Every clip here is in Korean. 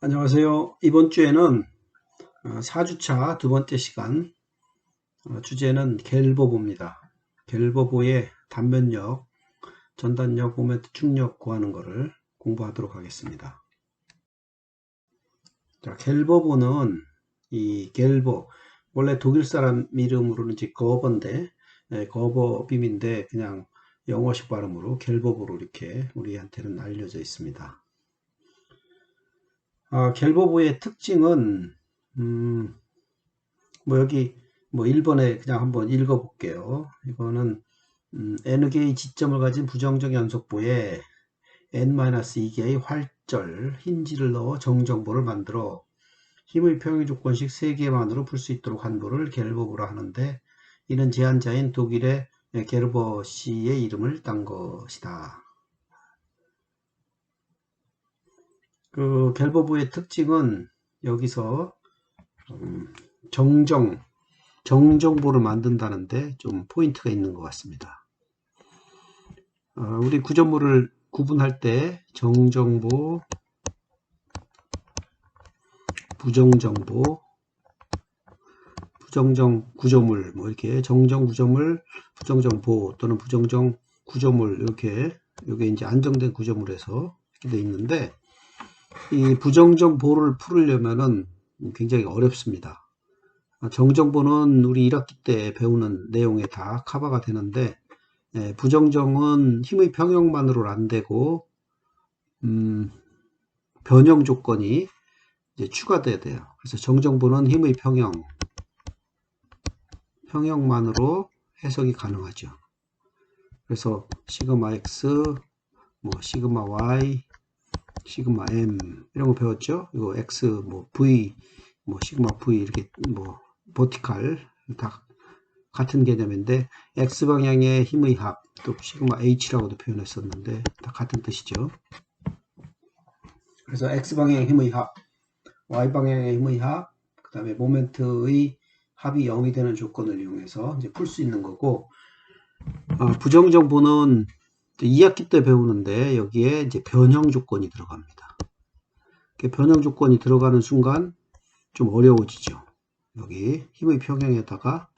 안녕하세요. 이번 주에는 4주차 두 번째 시간, 주제는 갤버보입니다. 갤버보의 단면력, 전단력, 모멘트 축력 구하는 것을 공부하도록 하겠습니다. 자, 갤버보는 이 갤버, 원래 독일 사람 이름으로는 이제 거버인데, 거버빔인데 그냥 영어식 발음으로 갤버보로 이렇게 우리한테는 알려져 있습니다. 갤버보의 특징은 여기 1번에 그냥 한번 읽어 볼게요. 이거는 n개의 지점을 가진 부정적 연속보에 n-2개의 활절 힌지를 넣어 정정보를 만들어 힘의 평형 조건식 3개만으로 풀 수 있도록 한 보를 갤버보라 하는데, 이는 제안자인 독일의 게르버 씨의 이름을 딴 것이다. 그 갤버보의 특징은 여기서 정정보를 만든다는데 좀 포인트가 있는 것 같습니다. 우리 구조물을 구분할 때 정정보, 부정정보, 부정정 구조물, 이렇게 정정 구조물, 부정정보 또는 부정정 구조물, 이렇게 이게 이제 안정된 구조물에서 이렇게 돼 있는데, 이 부정정보를 풀으려면은 굉장히 어렵습니다. 정정보는 우리 1학기 때 배우는 내용에 다 커버가 되는데, 부정정은 힘의 평형만으로는 안 되고 변형 조건이 이제 추가돼야 돼요. 그래서 정정보는 힘의 평형만으로 해석이 가능하죠. 그래서 시그마 x, 시그마 y, 시그마 m 이런 거 배웠죠. 이거 x, v, 시그마 v 이렇게 버티칼 다 같은 개념인데, x 방향의 힘의 합, 또 시그마 h라고도 표현했었는데 다 같은 뜻이죠. 그래서 x 방향의 힘의 합, y 방향의 힘의 합, 그 다음에 모멘트의 합이 0이 되는 조건을 이용해서 이제 풀 수 있는 거고, 부정정보는 2학기 때 배우는데 여기에 이제 변형 조건이 들어갑니다. 변형 조건이 들어가는 순간 좀 어려워지죠. 여기 힘의 평형에다가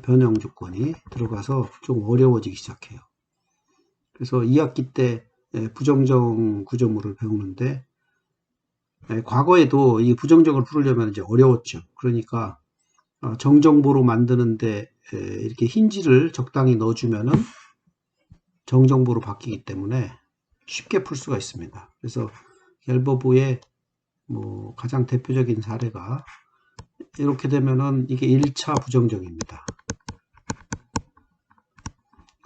변형 조건이 들어가서 좀 어려워지기 시작해요. 그래서 2학기 때 부정정 구조물을 배우는데, 과거에도 이 부정정을 풀으려면 이제 어려웠죠. 그러니까 정정보로 만드는데 이렇게 힌지를 적당히 넣어주면은 정정보로 바뀌기 때문에 쉽게 풀 수가 있습니다. 그래서 갤버보의 가장 대표적인 사례가 이렇게 되면은 이게 1차 부정정입니다.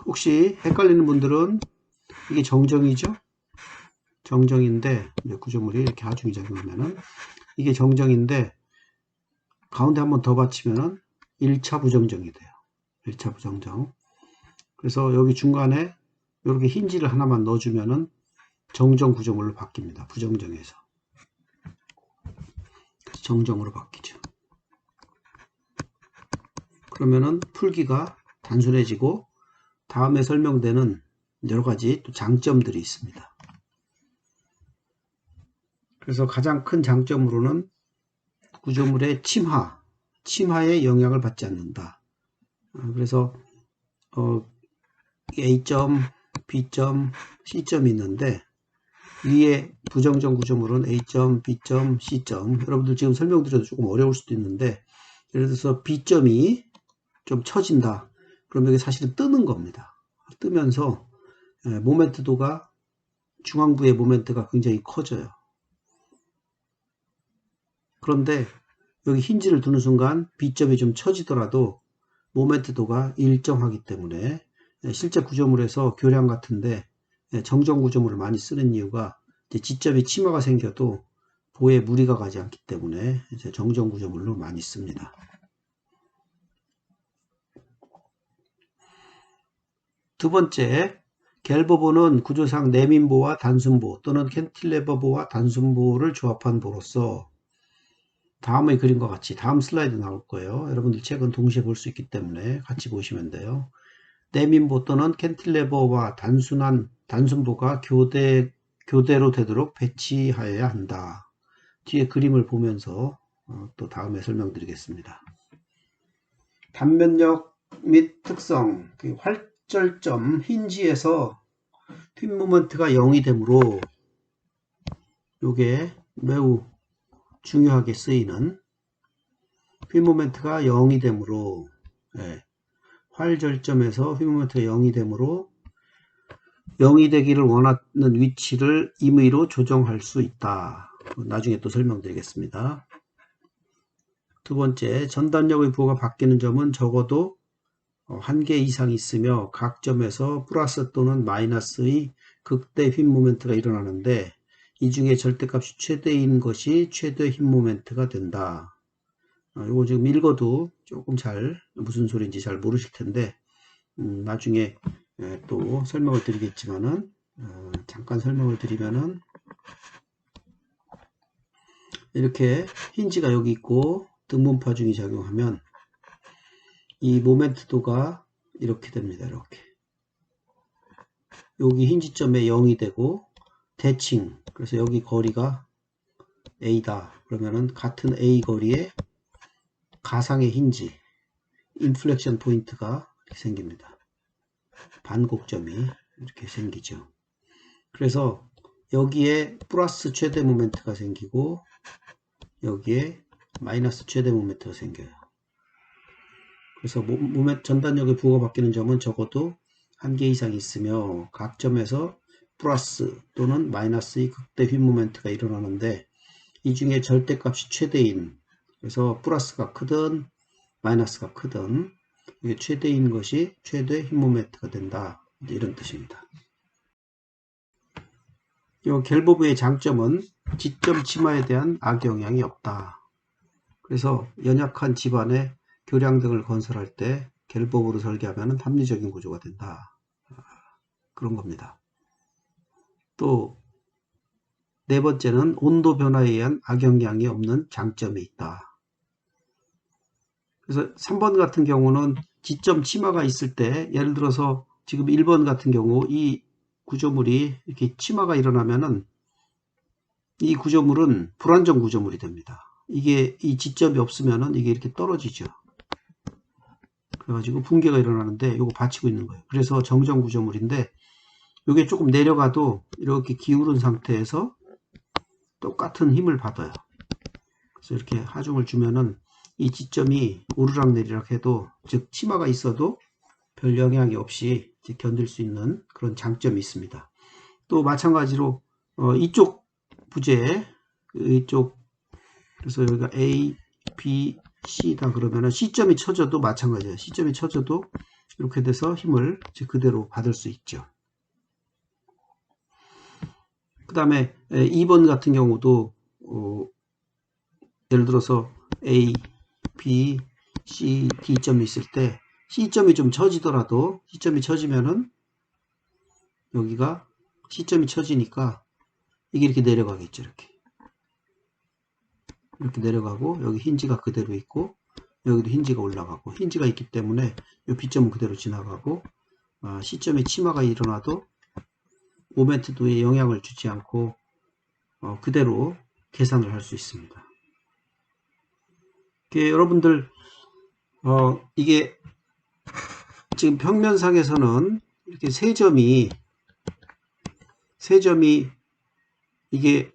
혹시 헷갈리는 분들은 이게 정정이죠? 정정인데 구조물이 이렇게 하중이 작용하면은 이게 정정인데 가운데 한번 더 받치면은 1차 부정정이 돼요. 1차 부정정. 그래서 여기 중간에 이렇게 힌지를 하나만 넣어주면은 정정 구조물로 바뀝니다. 부정정에서 정정으로 바뀌죠. 그러면은 풀기가 단순해지고 다음에 설명되는 여러가지 또 장점들이 있습니다. 그래서 가장 큰 장점으로는 구조물의 침하에 영향을 받지 않는다. 그래서 A점, B점, C점이 있는데, 위에 부정정 구조물은 A점, B점, C점. 여러분들 지금 설명드려도 조금 어려울 수도 있는데, 예를 들어서 B점이 좀 처진다. 그럼 이게 사실은 뜨는 겁니다. 뜨면서 모멘트도가, 중앙부의 모멘트가 굉장히 커져요. 그런데 여기 힌지를 두는 순간 B점이 좀 처지더라도 모멘트도가 일정하기 때문에 실제 구조물에서 교량 같은데 정정 구조물을 많이 쓰는 이유가, 이제 지점이 침하가 생겨도 보에 무리가 가지 않기 때문에 이제 정정 구조물로 많이 씁니다. 두 번째, 갤버보는 구조상 내민보와 단순보 또는 캔틸레버보와 단순보를 조합한 보로서 다음의 그림과 같이, 다음 슬라이드 나올 거예요. 여러분들 책은 동시에 볼 수 있기 때문에 같이 보시면 돼요. 내민보 또는 캔틸레버와 단순보가 교대로 되도록 배치하여야 한다. 뒤에 그림을 보면서 또 다음에 설명드리겠습니다. 단면력 및 특성, 활절점 힌지에서 핀 모멘트가 0이 되므로 요게 매우 중요하게 쓰이는 핀 모멘트가 0이 되므로 활절점에서 핀 모멘트가 0이 되므로 0이 되기를 원하는 위치를 임의로 조정할 수 있다. 나중에 또 설명드리겠습니다. 두 번째, 전단력의 부호가 바뀌는 점은 적어도 1개 이상 있으며 각 점에서 플러스 또는 마이너스의 극대 핀 모멘트가 일어나는데 이 중에 절대값이 최대인 것이 최대 핀 모멘트가 된다. 이거 지금 읽어도 조금 무슨 소리인지 잘 모르실 텐데 나중에 또 설명을 드리겠지만은 잠깐 설명을 드리면은 이렇게 힌지가 여기 있고 등분파중이 작용하면 이 모멘트도가 이렇게 됩니다. 이렇게 여기 힌지점에 0이 되고 대칭, 그래서 여기 거리가 A다. 그러면은 같은 A 거리에 가상의 힌지 인플렉션 포인트가 이렇게 생깁니다. 반곡점이 이렇게 생기죠. 그래서 여기에 플러스 최대 모멘트가 생기고 여기에 마이너스 최대 모멘트가 생겨요. 그래서 전단력의 부호가 바뀌는 점은 적어도 1개 이상 있으며 각 점에서 플러스 또는 마이너스의 극대 핀 모멘트가 일어나는데 이 중에 절대값이 최대인, 그래서 플러스가 크든 마이너스가 크든 이게 최대인 것이 최대 핀 모멘트가 된다. 이런 뜻입니다. 이 갤버브의 장점은 지점 치마에 대한 악영향이 없다. 그래서 연약한 집안에 교량 등을 건설할 때 갤버브로 설계하면 합리적인 구조가 된다. 그런 겁니다. 또 네 번째는 온도 변화에 의한 악영향이 없는 장점이 있다. 그래서 3번 같은 경우는 지점 치마가 있을 때, 예를 들어서 지금 1번 같은 경우 이 구조물이 이렇게 치마가 일어나면은 이 구조물은 불안정 구조물이 됩니다. 이게 이 지점이 없으면은 이게 이렇게 떨어지죠. 그래가지고 붕괴가 일어나는데 요거 받치고 있는 거예요. 그래서 정정 구조물인데 요게 조금 내려가도 이렇게 기울은 상태에서 똑같은 힘을 받아요. 그래서 이렇게 하중을 주면은 이 지점이 오르락내리락 해도, 즉 치마가 있어도 별 영향이 없이 견딜 수 있는 그런 장점이 있습니다. 또 마찬가지로 이쪽 부재, 이쪽, 그래서 여기가 A, B, C다 그러면은 C점이 쳐져도 마찬가지예요. C점이 쳐져도 이렇게 돼서 힘을 그대로 받을 수 있죠. 그 다음에 2번 같은 경우도 예를 들어서 A, B, C, D점이 있을 때 C점이 좀 처지더라도, C점이 처지면은 여기가 C점이 처지니까 이게 이렇게 내려가겠죠. 이렇게 내려가고 여기 힌지가 그대로 있고 여기도 힌지가 올라가고, 힌지가 있기 때문에 이 B점은 그대로 지나가고 C점에 치마가 일어나도 모멘트도에 영향을 주지 않고 그대로 계산을 할 수 있습니다. 여러분들 이게 지금 평면상에서는 이렇게 세 점이 이게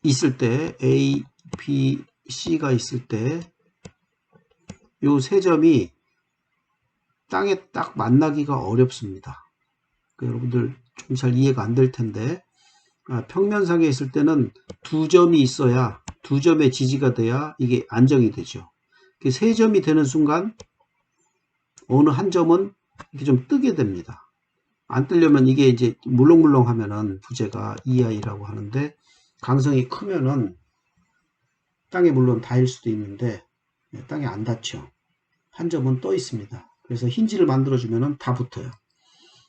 있을 때, A, B, C가 있을 때 요 세 점이 땅에 딱 만나기가 어렵습니다. 여러분들 좀 잘 이해가 안 될 텐데, 평면상에 있을 때는 두 점이 있어야, 두 점의 지지가 돼야 이게 안정이 되죠. 세 점이 되는 순간 어느 한 점은 이렇게 좀 뜨게 됩니다. 안 뜨려면 이게 이제 물렁물렁 하면은 부재가 EI라고 하는데, 강성이 크면은 땅에 물론 닿을 수도 있는데 땅에 안 닿죠. 한 점은 떠 있습니다. 그래서 힌지를 만들어주면은 다 붙어요.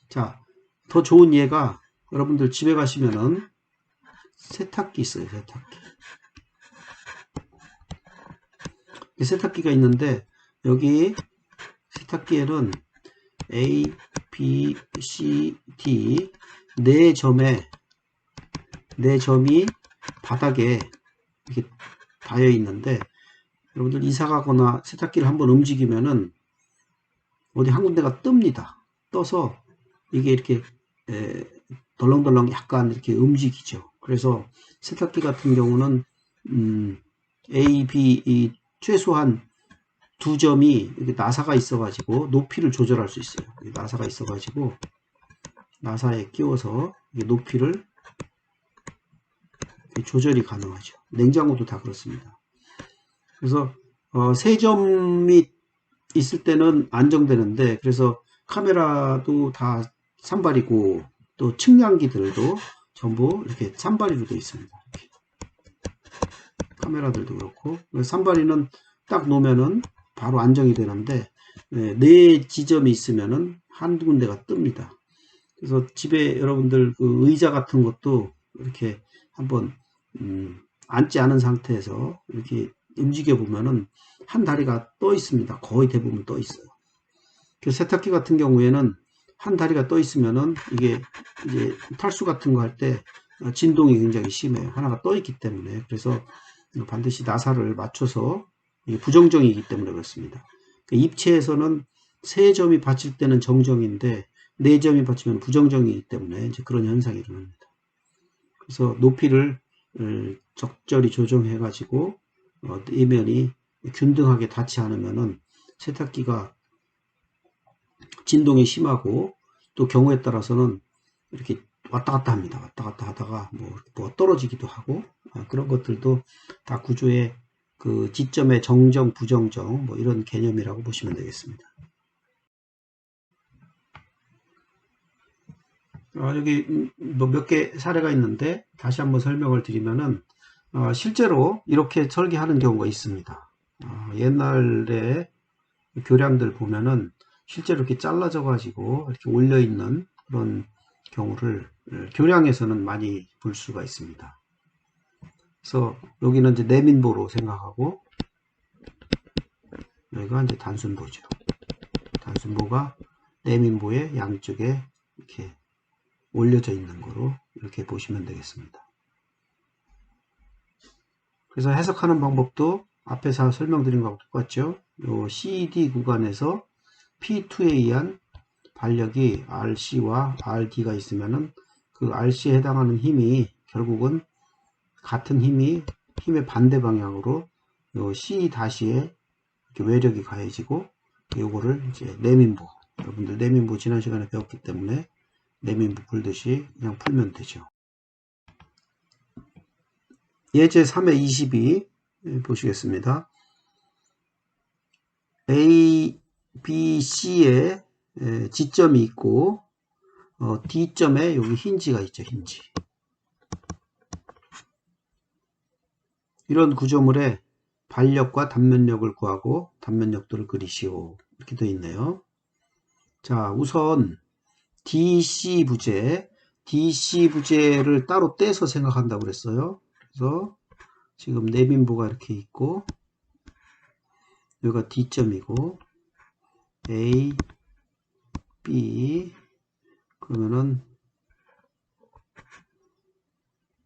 자, 더 좋은 예가, 여러분들 집에 가시면은 세탁기 있어요. 세탁기가 있는데 여기 세탁기에는 A, B, C, D 네 점이 바닥에 이렇게 닿여 있는데, 여러분들 이사 가거나 세탁기를 한번 움직이면은 어디 한 군데가 뜹니다. 떠서 이게 이렇게 덜렁덜렁 약간 이렇게 움직이죠. 그래서 세탁기 같은 경우는 A, B 이 최소한 두 점이 이렇게 나사가 있어가지고 높이를 조절할 수 있어요. 나사가 있어가지고 나사에 끼워서 높이를 조절이 가능하죠. 냉장고도 다 그렇습니다. 그래서 세 점이 있을 때는 안정되는데, 그래서 카메라도 다 산발이고 또 측량기들도 전부 이렇게 산발이로 되어 있습니다. 이렇게. 카메라들도 그렇고 산발이는 딱 놓으면은 바로 안정이 되는데, 네 지점이 있으면은 한두 군데가 뜹니다. 그래서 집에 여러분들 그 의자 같은 것도 이렇게 한번 앉지 않은 상태에서 이렇게 움직여 보면은 한 다리가 떠 있습니다. 거의 대부분 떠 있어요. 그래서 세탁기 같은 경우에는 한 다리가 떠 있으면은 이게 이제 탈수 같은 거 할 때 진동이 굉장히 심해요. 하나가 떠 있기 때문에. 그래서 반드시 나사를 맞춰서, 이게 부정정이기 때문에 그렇습니다. 입체에서는 세 점이 받칠 때는 정정인데 네 점이 받치면 부정정이기 때문에 이제 그런 현상이 일어납니다. 그래서 높이를 적절히 조정해 가지고 이면이 균등하게 닿지 않으면은 세탁기가 진동이 심하고, 또 경우에 따라서는 이렇게 왔다 갔다 합니다. 왔다 갔다 하다가 뭐 떨어지기도 하고, 그런 것들도 다 구조의 그 지점의 정정, 부정정 뭐 이런 개념이라고 보시면 되겠습니다. 여기 뭐 몇 개 사례가 있는데 다시 한번 설명을 드리면은, 실제로 이렇게 설계하는 경우가 있습니다. 옛날에 교량들 보면은 실제로 이렇게 잘라져 가지고 이렇게 올려 있는 그런 경우를 교량에서는 많이 볼 수가 있습니다. 그래서 여기는 이제 내민보로 생각하고, 여기가 이제 단순보죠. 단순보가 내민보의 양쪽에 이렇게 올려져 있는 거로 이렇게 보시면 되겠습니다. 그래서 해석하는 방법도 앞에서 설명드린 거하고 똑같죠. 요 CD 구간에서 P2에 의한 반력이 RC와 RD가 있으면은 그 RC에 해당하는 힘이 결국은 같은 힘의 반대 방향으로 요 C 다시에 이렇게 외력이 가해지고, 요거를 이제 내민보, 여러분들 내민보 지난 시간에 배웠기 때문에 내민보 풀듯이 그냥 풀면 되죠. 예제 3의 22 보시겠습니다. A, B, C에 지점이 있고 D점에 여기 힌지가 있죠. 힌지. 이런 구조물에 반력과 단면력을 구하고 단면력도를 그리시오. 이렇게 되어 있네요. 자, 우선 DC 부재를 따로 떼서 생각한다고 그랬어요. 그래서 지금 내민보가 이렇게 있고, 여기가 D점이고, A, B, 그러면은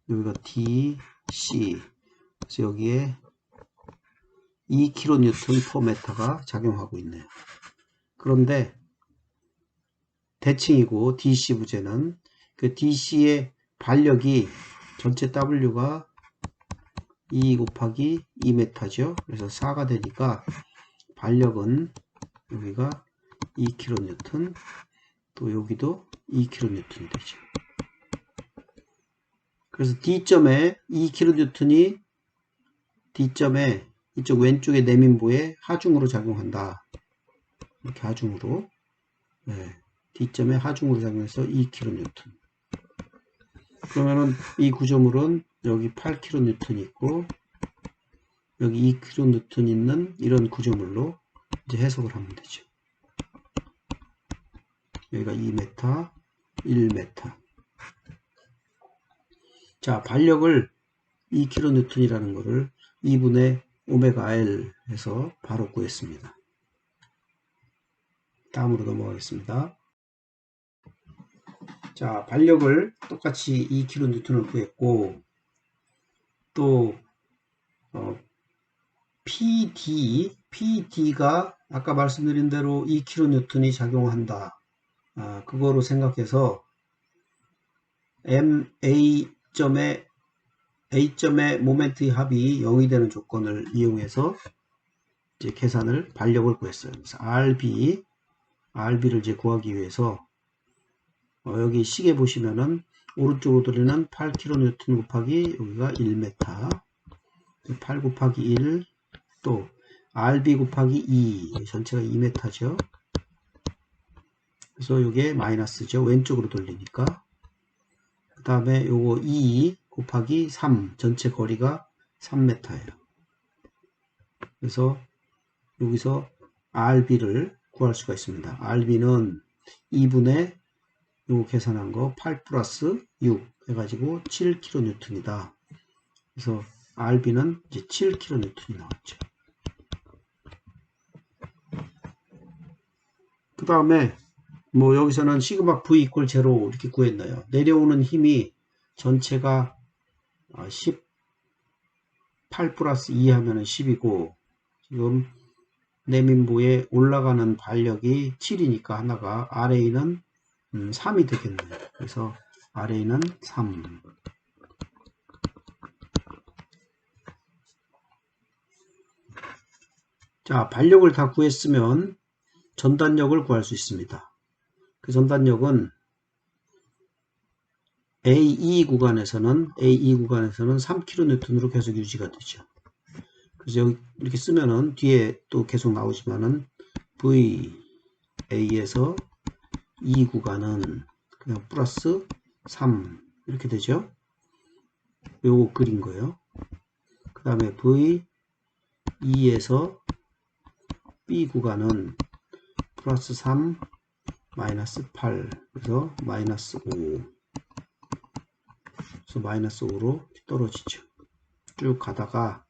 여기가 D, C. 그래서 여기에 2kNm/m가 작용하고 있네요. 그런데 대칭이고 DC 부재는 그 DC의 반력이 전체 W가 2 곱하기 2m죠. 그래서 4가 되니까 반력은 여기가 2kN, 또 여기도 2kN이 되죠. 그래서 D점에 2kN이 D점에 이쪽 왼쪽의 내민보에 하중으로 작용한다. 이렇게 하중으로, D점에 하중으로 작용해서 2kN. 그러면은 이 구조물은 여기 8kN 있고 여기 2kN 있는 이런 구조물로 이제 해석을 하면 되죠. 여기가 2m, 1m. 자, 반력을 2kN이라는 거를 2분의 오메가 L 해서 바로 구했습니다. 다음으로 넘어가겠습니다. 자, 반력을 똑같이 2kN을 구했고, 또 PD가 아까 말씀드린 대로 2kN이 작용한다. 그거로 생각해서 A점의 모멘트의 합이 0이 되는 조건을 이용해서 이제 계산을 반력을 구했어요. 그래서 RB를 이제 구하기 위해서 여기 시계 보시면은 오른쪽으로 돌리는 8kN 곱하기 여기가 1m, 8 곱하기 1, 또 RB 곱하기 2, 전체가 2m죠. 그래서 이게 마이너스죠. 왼쪽으로 돌리니까. 그 다음에 요거 2 곱하기 3, 전체 거리가 3m예요. 그래서 여기서 RB를 구할 수가 있습니다. RB는 2분의 요거 계산한 거 8 플러스 6 해가지고 7kN이다. 그래서 RB는 이제 7kN이 나왔죠. 그 다음에 뭐 여기서는 시그마 V 이퀄 제로 이렇게 구했나요? 내려오는 힘이 전체가 18 플러스 2 하면은 10이고 지금 내민부에 올라가는 반력이 7이니까 하나가 RA는 3이 되겠네요. 그래서 RA는 3. 자, 반력을 다 구했으면 전단력을 구할 수 있습니다. 그 전단력은 AE 구간에서는 3kN으로 계속 유지가 되죠. 그래서 여기 이렇게 쓰면은 뒤에 또 계속 나오지만은 VA에서 E 구간은 그냥 플러스 3 이렇게 되죠. 요거 그린 거예요. 그 다음에 VE에서 B 구간은 플러스 3 마이너스 8 그래서 마이너스 5 그래서 마이너스 5로 떨어지죠. 쭉 가다가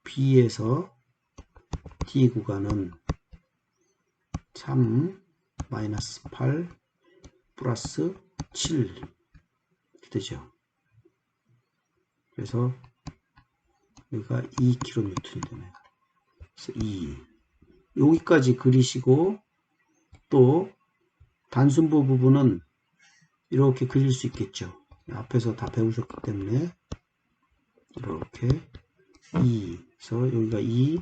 B에서 D 구간은 3 마이너스 8 플러스 7 이렇게 되죠. 그래서 여기가 2kN이 되네요. 그래서 2 여기까지 그리시고 또 단순보 부분은 이렇게 그릴 수 있겠죠. 앞에서 다 배우셨기 때문에 이렇게 2에서 여기가 2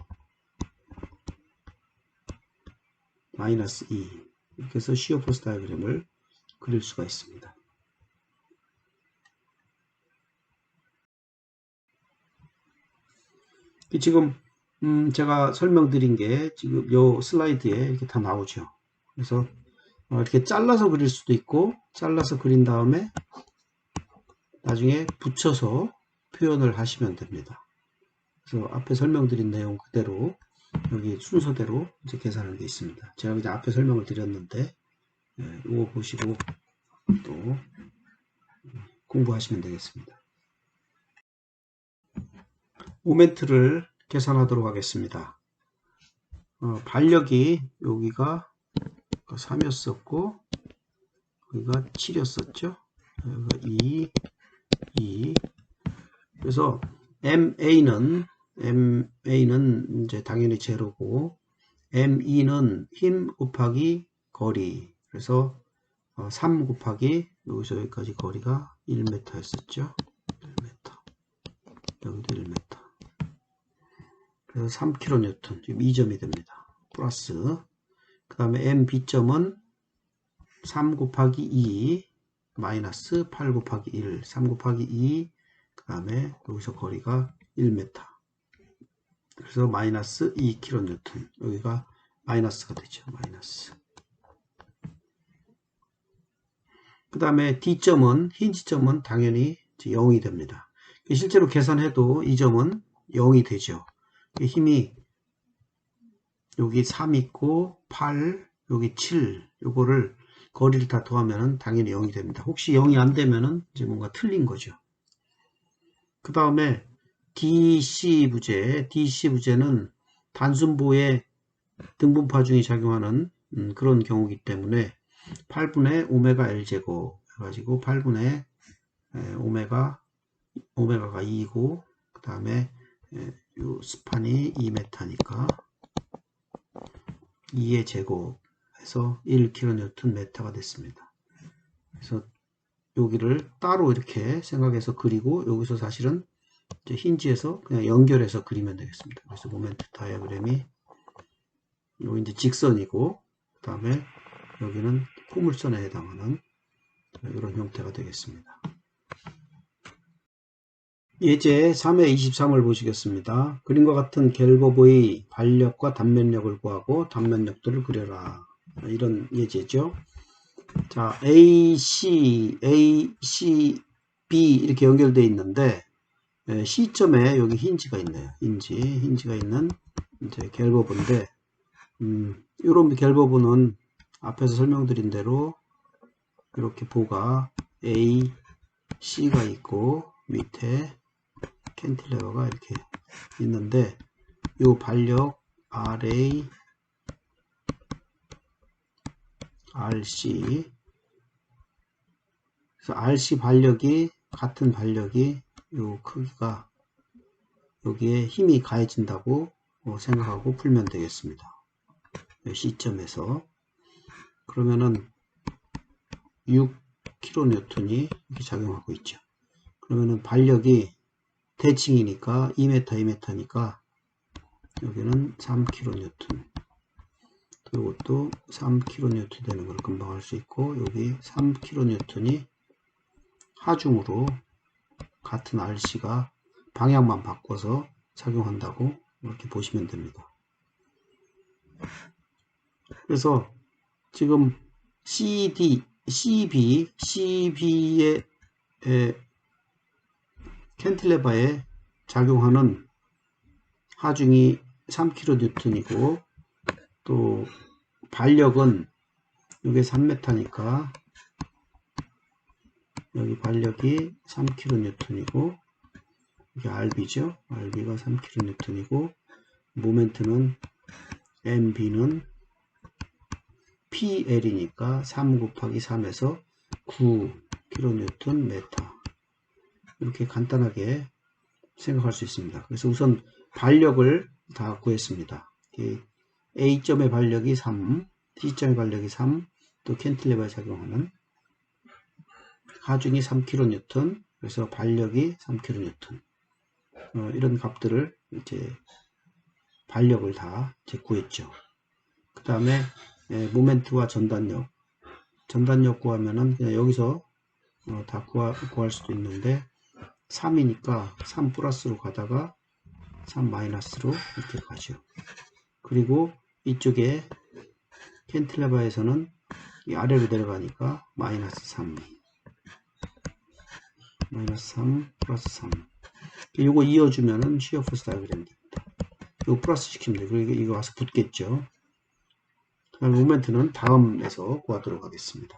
마이너스 2 이렇게 해서 시어 포스 다이어그램을 그릴 수가 있습니다. 지금 제가 설명드린 게 지금 요 슬라이드에 이렇게 다 나오죠. 그래서 이렇게 잘라서 그릴 수도 있고 잘라서 그린 다음에 나중에 붙여서 표현을 하시면 됩니다. 그래서 앞에 설명드린 내용 그대로 여기 순서대로 이제 계산하는 게 있습니다. 제가 그냥 앞에 설명을 드렸는데 이거 보시고 또 공부하시면 되겠습니다. 모멘트를 계산하도록 하겠습니다. 반력이 여기가 3이었었고 여기가 7이었었죠. 여기가 2 그래서 MA는 이제 당연히 제로고 ME는 힘 곱하기 거리 그래서 3 곱하기 여기서 여기까지 거리가 1m 였었죠. 1m 여기도 1m 그래서 3kN 지금 2점이 됩니다. 플러스 그 다음에 MB점은 3 곱하기 2 마이너스 8 곱하기 1 3 곱하기 2 그 다음에 여기서 거리가 1m 그래서 마이너스 2kN 여기가 마이너스가 되죠. 마이너스 그 다음에 D점은 힌지점은 당연히 0이 됩니다. 실제로 계산해도 이 점은 0이 되죠. 힘이 여기 3 있고 8 여기 7 요거를 거리를 다 더하면 당연히 0이 됩니다. 혹시 0이 안 되면은 이제 뭔가 틀린 거죠. 그 다음에 DC 부재는 단순보에 등분파중이 작용하는 그런 경우이기 때문에 8분의 오메가 L제곱 해가지고 8분의 오메가 오메가가 2고 그 다음에 요 스판이 2m니까 2의 제곱해서 1kNm 됐습니다. 그래서 여기를 따로 이렇게 생각해서 그리고 여기서 사실은 이제 힌지에서 그냥 연결해서 그리면 되겠습니다. 그래서 모멘트 다이어그램이 여기 이제 직선이고 그 다음에 여기는 포물선에 해당하는 이런 형태가 되겠습니다. 예제 3의 23을 보시겠습니다. 그림과 같은 갤버브의 발력과 단면력을 구하고 단면력들을 그려라. 이런 예제죠. 자, AC, B 이렇게 연결되어 있는데 C점에 여기 힌지가 있네요. 힌지가 있는 이제 갤버브인데 이런 갤버브는 앞에서 설명드린 대로 이렇게 보가 A, C가 있고 밑에 캔틸레버가 이렇게 있는데 이 발력 RA, RC 그래서 RC 발력이 같은 발력이 이 크기가 여기에 힘이 가해진다고 생각하고 풀면 되겠습니다. 이 C점에서 그러면은 6kN이 이렇게 작용하고 있죠. 그러면은 발력이 대칭이니까 2m 여기는 3kN 이것도 3kN 되는 걸 금방 알 수 있고 여기 3kN이 하중으로 같은 RC가 방향만 바꿔서 작용한다고 이렇게 보시면 됩니다. 그래서 지금 CB의 캔틸레버에 작용하는 하중이 3kN이고 또 발력은 이게 3m니까 여기 발력이 3kN이고 이게 RB죠. RB가 3kN이고 모멘트는 MB는 PL이니까 3 곱하기 3에서 9kN 이렇게 간단하게 생각할 수 있습니다. 그래서 우선 발력을 다 구했습니다. A점의 발력이 3, C점의 발력이 3, 또 캔틸레버에 작용하는 하중이 3kN, 그래서 발력이 3kN. 이런 값들을 이제 발력을 다 이제 구했죠. 그 다음에 모멘트와 전단력 구하면은 그냥 여기서 다 구할 수도 있는데 3이니까 3 플러스로 가다가 3 마이너스로 이렇게 가죠. 그리고 이쪽에 캔틸레버에서는 이 아래로 내려가니까 마이너스 3 플러스 3 이거 이어주면은 시어 포스 다이어그램 됩니다. 이거 플러스 시키면 돼요. 그리고 이거 와서 붙겠죠. 그 다음 모멘트는 다음에서 구하도록 하겠습니다.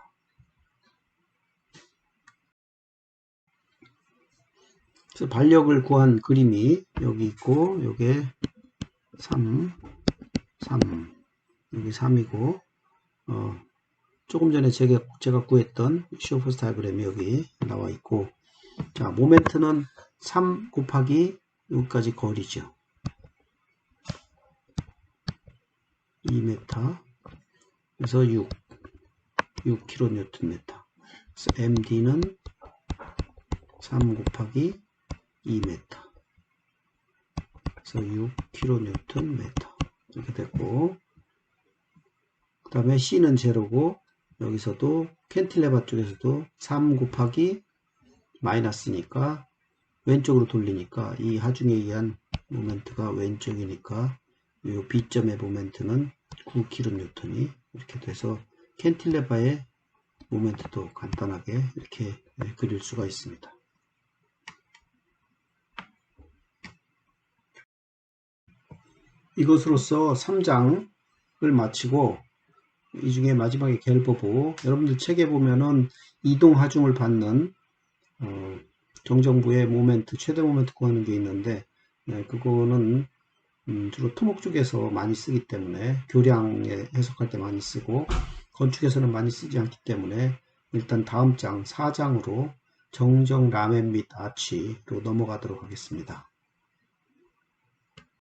그래서 발력을 구한 그림이 여기 있고 요게 3 여기 3이고 조금 전에 제가 구했던 시어 포스 다이어그램이 여기 나와 있고 자 모멘트는 3 곱하기 여기까지 거리죠. 2m 그래서 6kN 그래서 MD는 3 곱하기 2m 그래서 6kN 이렇게 됐고 그 다음에 C는 제로고 여기서도 캔틸레버 쪽에서도 3 곱하기 마이너스니까 왼쪽으로 돌리니까 이 하중에 의한 모멘트가 왼쪽이니까 이 B점의 모멘트는 9kN 이렇게 돼서 캔틸레버의 모멘트도 간단하게 이렇게 그릴 수가 있습니다. 이것으로써 3장을 마치고 이 중에 마지막에 갤버브 여러분들 책에 보면은 이동 하중을 받는 정정부의 모멘트 최대 모멘트 구하는 게 있는데 그거는 주로 토목 쪽에서 많이 쓰기 때문에 교량에 해석할 때 많이 쓰고 건축에서는 많이 쓰지 않기 때문에 일단 다음 장 4장으로 정정 라멘 및 아치로 넘어가도록 하겠습니다.